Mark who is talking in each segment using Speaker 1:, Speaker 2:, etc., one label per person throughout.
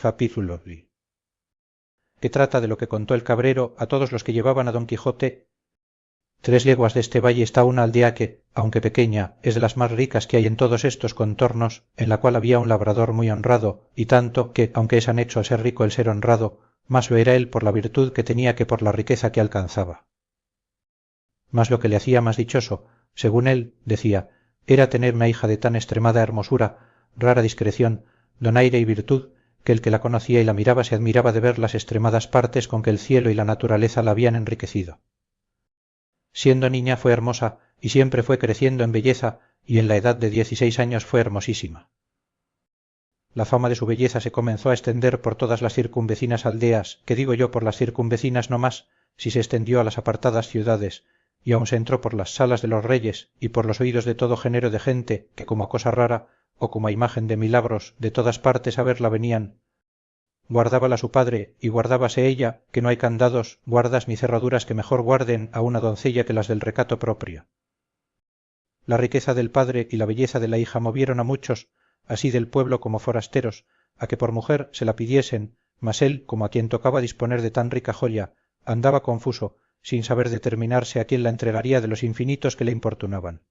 Speaker 1: fabículos, que trata de lo que contó el cabrero a todos los que llevaban a don quijote. 3 leguas deste valle está una aldea que, aunque pequeña, es de las más ricas que hay en todos estos contornos, en la cual había un labrador muy honrado, y tanto que, aunque es anexo a ser rico el ser honrado, más lo era él por la virtud que tenía que por la riqueza que alcanzaba. Mas lo que le hacía más dichoso, según él decía, era tener una hija de tan extremada hermosura, rara discreción, donaire y virtud, que el que la conocía y la miraba se admiraba de ver las extremadas partes con que el cielo y la naturaleza la habían enriquecido. Siendo niña fue hermosa y siempre fue creciendo en belleza y en la edad de 16 años fue hermosísima. La fama de su belleza se comenzó a extender por todas las circunvecinas aldeas, que digo yo por las circunvecinas no más, si se extendió a las apartadas ciudades, y aun se entró por las salas de los reyes y por los oídos de todo género de gente que como a cosa rara, o como a imagen de milagros, de todas partes a verla venían. Guardábala su padre y guardábase ella, que no hay candados, guardas ni cerraduras que mejor guarden a una doncella que las del recato proprio. La riqueza del padre y la belleza de la hija movieron a muchos, así del pueblo como forasteros, a que por mujer se la pidiesen, mas él, como a quien tocaba disponer de tan rica joya, andaba confuso, sin saber determinarse a quién la entregaría de los infinitos que le importunaban.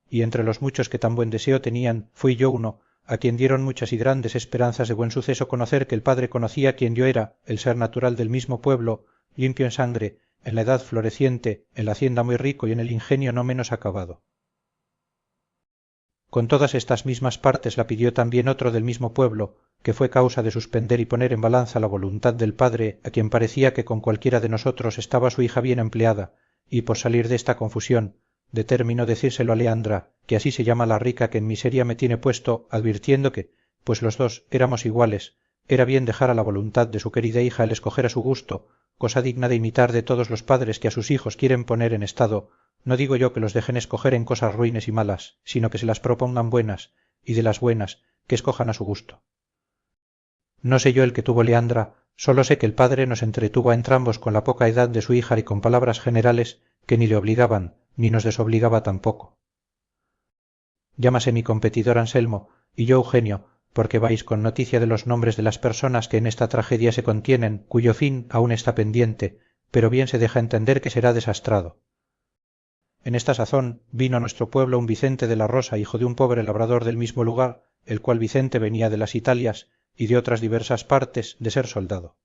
Speaker 1: Y entre los muchos que tan buen deseo tenían, fui yo uno, a quien dieron muchas y grandes esperanzas de buen suceso conocer que el padre conocía quién yo era, el ser natural del mismo pueblo, limpio en sangre, en la edad floreciente, en la hacienda muy rico y en el ingenio no menos acabado. Con todas estas mismas partes la pidió también otro del mismo pueblo, que fue causa de suspender y poner en balanza la voluntad del padre, a quien parecía que con cualquiera de nosotros estaba su hija bien empleada, y por salir de esta confusión, determinó decírselo a Leandra, que así se llama la rica que en miseria me tiene puesto, advirtiendo que, pues los dos éramos iguales, era bien dejar a la voluntad de su querida hija el escoger a su gusto, cosa digna de imitar de todos los padres que a sus hijos quieren poner en estado. No digo yo que los dejen escoger en cosas ruines y malas, sino que se las propongan buenas, y de las buenas, que escojan a su gusto. No sé yo el que tuvo Leandra, sólo sé que el padre nos entretuvo a entrambos con la poca edad de su hija y con palabras generales que ni le obligaban, ni nos desobligaba tampoco. Llámase mi competidor Anselmo, y yo Eugenio, porque vais con noticia de los nombres de las personas que en esta tragedia se contienen, cuyo fin aún está pendiente, pero bien se deja entender que será desastrado. En esta sazón vino a nuestro pueblo un Vicente de la Rosa, hijo de un pobre labrador del mismo lugar, el cual Vicente venía de las Italias y de otras diversas partes de ser soldado.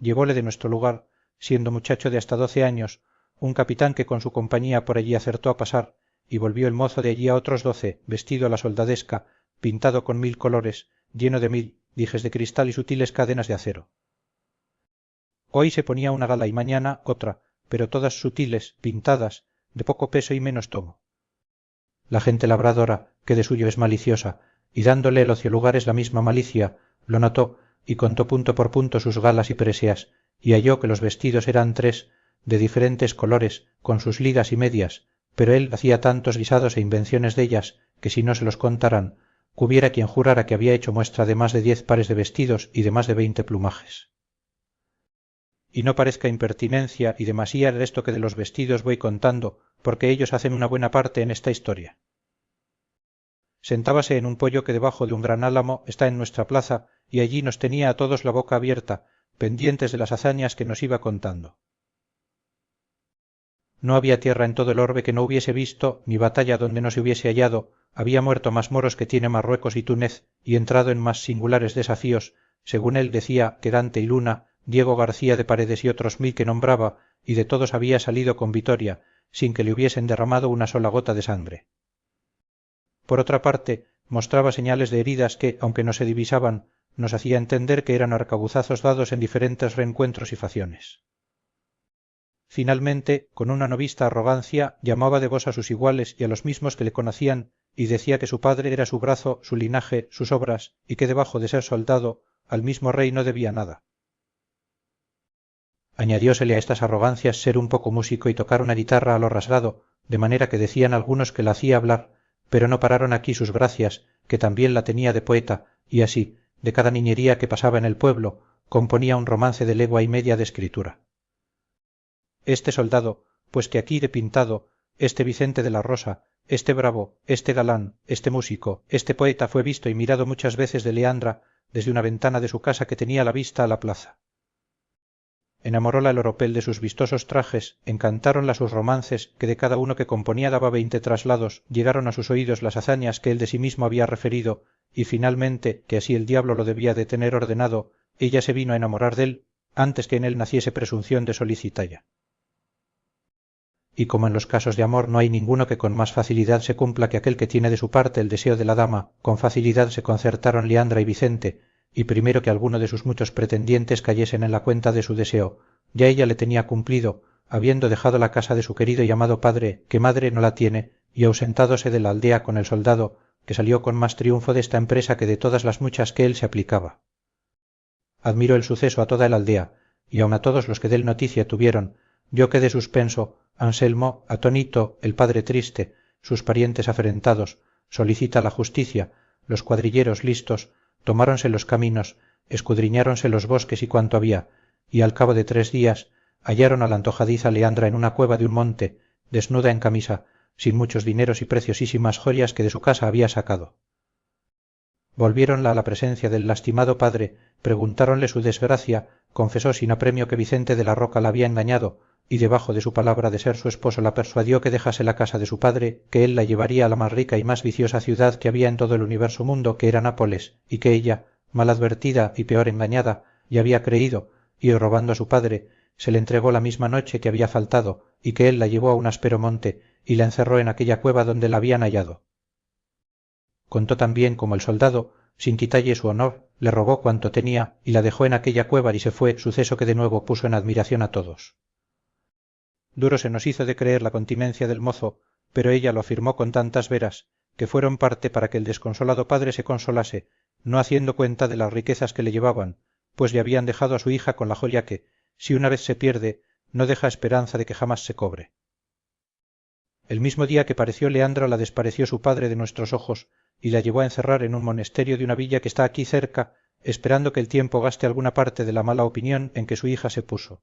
Speaker 1: Llevóle de nuestro lugar, siendo muchacho de hasta 12 años, un capitán que con su compañía por allí acertó a pasar, y volvió el mozo de allí a otros 12, vestido a la soldadesca, pintado con 1000 colores, lleno de 1000 dijes de cristal y sutiles cadenas de acero. Hoy se ponía una gala y mañana otra, pero todas sutiles, pintadas, de poco peso y menos tomo. La gente labradora, que de suyo es maliciosa, y dándole el ociolugares la misma malicia, lo notó y contó punto por punto sus galas y preseas, y halló que los vestidos eran 3, de diferentes colores, con sus ligas y medias, pero él hacía tantos guisados e invenciones dellas, que si no se los contaran, hubiera quien jurara que había hecho muestra de más de 10 pares de vestidos y de más de 20 plumajes. Y no parezca impertinencia y demasía esto que de los vestidos voy contando, porque ellos hacen una buena parte en esta historia. Sentábase en un poyo que debajo de un gran álamo está en nuestra plaza, y allí nos tenía a todos la boca abierta, pendientes de las hazañas que nos iba contando. No había tierra en todo el orbe que no hubiese visto, ni batalla donde no se hubiese hallado, había muerto más moros que tiene Marruecos y Túnez, y entrado en más singulares desafíos, según él decía que Dante y Luna, Diego García de Paredes y otros 1000 que nombraba, y de todos había salido con vitoria, sin que le hubiesen derramado una sola gota de sangre. Por otra parte, mostraba señales de heridas que, aunque no se divisaban, nos hacía entender que eran arcabuzazos dados en diferentes reencuentros y facciones. Finalmente, con una no vista arrogancia, llamaba de vos a sus iguales y a los mismos que le conocían, y decía que su padre era su brazo, su linaje, sus obras, y que debajo de ser soldado, al mismo rey no debía nada. Añadiósele a estas arrogancias ser un poco músico y tocar una guitarra a lo rasgado, de manera que decían algunos que la hacía hablar, pero no pararon aquí sus gracias, que también la tenía de poeta, y así, de cada niñería que pasaba en el pueblo, componía un romance de legua y media de escritura. Este soldado, pues que aquí de pintado, este Vicente de la Rosa, este bravo, este galán, este músico, este poeta fue visto y mirado muchas veces de Leandra, desde una ventana de su casa que tenía la vista a la plaza. Enamoróla el oropel de sus vistosos trajes, encantáronla sus romances, que de cada uno que componía daba 20 traslados, llegaron a sus oídos las hazañas que él de sí mismo había referido, y finalmente, que así el diablo lo debía de tener ordenado, ella se vino a enamorar dél antes que en él naciese presunción de solicitalla. Y como en los casos de amor no hay ninguno que con más facilidad se cumpla que aquel que tiene de su parte el deseo de la dama, con facilidad se concertaron Leandra y Vicente, y primero que alguno de sus muchos pretendientes cayesen en la cuenta de su deseo, ya ella le tenía cumplido, habiendo dejado la casa de su querido y amado padre, que madre no la tiene, y ausentádose de la aldea con el soldado, que salió con más triunfo de esta empresa que de todas las muchas que él se aplicaba. Admiró el suceso a toda el aldea, y aun a todos los que dél noticia tuvieron. Yo quedé suspenso, Anselmo, atónito, el padre triste, sus parientes afrentados, solicita la justicia, los cuadrilleros listos, tomáronse los caminos, escudriñáronse los bosques y cuanto había, y al cabo de 3 días hallaron a la antojadiza Leandra en una cueva de un monte, desnuda en camisa, sin muchos dineros y preciosísimas joyas que de su casa había sacado. Volviéronla a la presencia del lastimado padre, preguntáronle su desgracia, confesó sin apremio que Vicente de la Roca la había engañado, y debajo de su palabra de ser su esposo la persuadió que dejase la casa de su padre, que él la llevaría a la más rica y más viciosa ciudad que había en todo el universo mundo, que era Nápoles, y que ella, mal advertida y peor engañada, ya había creído, y robando a su padre, se le entregó la misma noche que había faltado, y que él la llevó a un áspero monte, y la encerró en aquella cueva donde la habían hallado. Contó también como el soldado, sin quitalle su honor, le robó cuanto tenía y la dejó en aquella cueva y se fue, suceso que de nuevo puso en admiración a todos. Duro se nos hizo de creer la continencia del mozo, pero ella lo afirmó con tantas veras, que fueron parte para que el desconsolado padre se consolase, no haciendo cuenta de las riquezas que le llevaban, pues le habían dejado a su hija con la joya que, si una vez se pierde, no deja esperanza de que jamás se cobre. El mismo día que pareció Leandra la despareció su padre de nuestros ojos, y la llevó a encerrar en un monesterio de una villa que está aquí cerca, esperando que el tiempo gaste alguna parte de la mala opinión en que su hija se puso.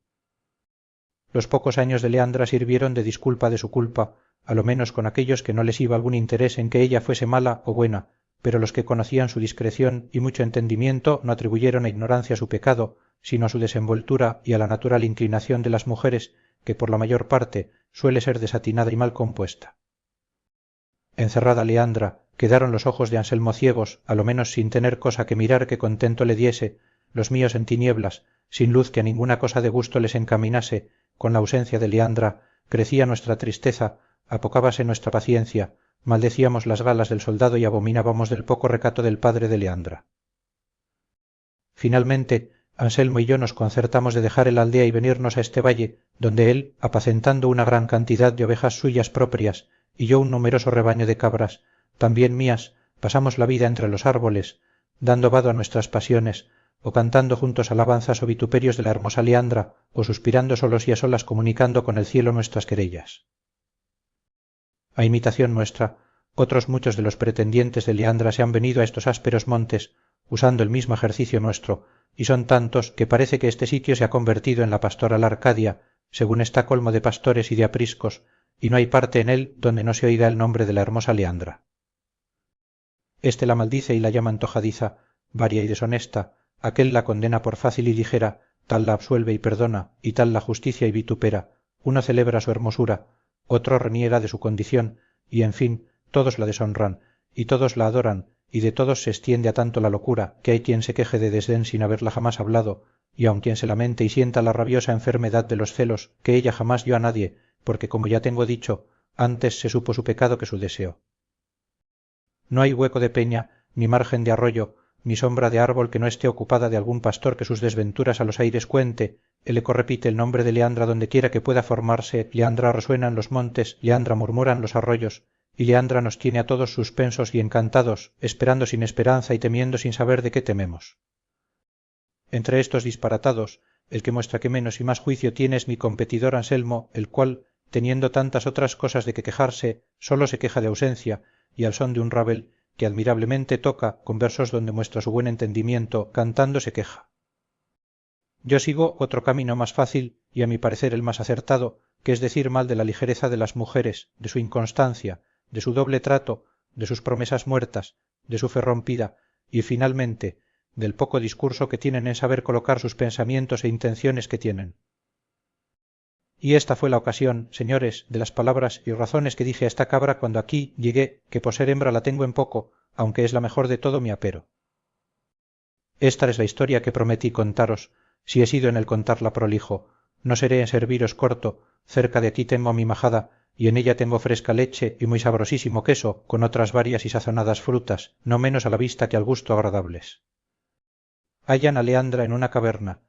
Speaker 1: Los pocos años de Leandra sirvieron de disculpa de su culpa, a lo menos con aquellos que no les iba algún interés en que ella fuese mala o buena, pero los que conocían su discreción y mucho entendimiento no atribuyeron a ignorancia su pecado, sino a su desenvoltura y a la natural inclinación de las mujeres, que por la mayor parte suele ser desatinada y mal compuesta. Encerrada Leandra, quedaron los ojos de Anselmo ciegos, a lo menos sin tener cosa que mirar que contento le diese, los míos en tinieblas, sin luz que a ninguna cosa de gusto les encaminase. Con la ausencia de Leandra crecía nuestra tristeza, apocábase nuestra paciencia, maldecíamos las galas del soldado y abominábamos del poco recato del padre de Leandra. Finalmente, Anselmo y yo nos concertamos de dejar el aldea y venirnos a este valle, donde él, apacentando una gran cantidad de ovejas suyas propias, y yo un numeroso rebaño de cabras, también mías, pasamos la vida entre los árboles, dando vado a nuestras pasiones, o cantando juntos alabanzas o vituperios de la hermosa Leandra, o suspirando solos y a solas comunicando con el cielo nuestras querellas. A imitación nuestra, otros muchos de los pretendientes de Leandra se han venido a estos ásperos montes, usando el mismo ejercicio nuestro, y son tantos que parece que este sitio se ha convertido en la pastoral Arcadia, según está colmo de pastores y de apriscos, y no hay parte en él donde no se oiga el nombre de la hermosa Leandra. Este la maldice y la llama antojadiza, varia y deshonesta, aquel la condena por fácil y ligera, tal la absuelve y perdona, y tal la justicia y vitupera, uno celebra su hermosura, otro reniega de su condición, y en fin, todos la deshonran, y todos la adoran, y de todos se extiende a tanto la locura, que hay quien se queje de desdén sin haberla jamás hablado, y aun quien se lamente y sienta la rabiosa enfermedad de los celos que ella jamás dio a nadie, porque como ya tengo dicho, antes se supo su pecado que su deseo. No hay hueco de peña, ni margen de arroyo, ni sombra de árbol que no esté ocupada de algún pastor que sus desventuras a los aires cuente. El eco repite el nombre de Leandra donde quiera que pueda formarse, Leandra resuena en los montes, Leandra murmura en los arroyos, y Leandra nos tiene a todos suspensos y encantados, esperando sin esperanza y temiendo sin saber de qué tememos. Entre estos disparatados, el que muestra que menos y más juicio tiene es mi competidor Anselmo, el cual, teniendo tantas otras cosas de que quejarse, sólo se queja de ausencia, y al son de un rabel, que admirablemente toca, con versos donde muestra su buen entendimiento, cantando se queja. Yo sigo otro camino más fácil y a mi parecer el más acertado, que es decir mal de la ligereza de las mujeres, de su inconstancia, de su doble trato, de sus promesas muertas, de su fe rompida, y finalmente del poco discurso que tienen en saber colocar sus pensamientos e intenciones que tienen. Y esta fue la ocasión, señores, de las palabras y razones que dije a esta cabra cuando aquí llegué, que por ser hembra la tengo en poco, aunque es la mejor de todo mi apero. Esta es la historia que prometí contaros, si he sido en el contarla prolijo, no seré en serviros corto, cerca de aquí tengo mi majada, y en ella tengo fresca leche y muy sabrosísimo queso, con otras varias y sazonadas frutas, no menos a la vista que al gusto agradables. Hallan a Leandra en una caverna,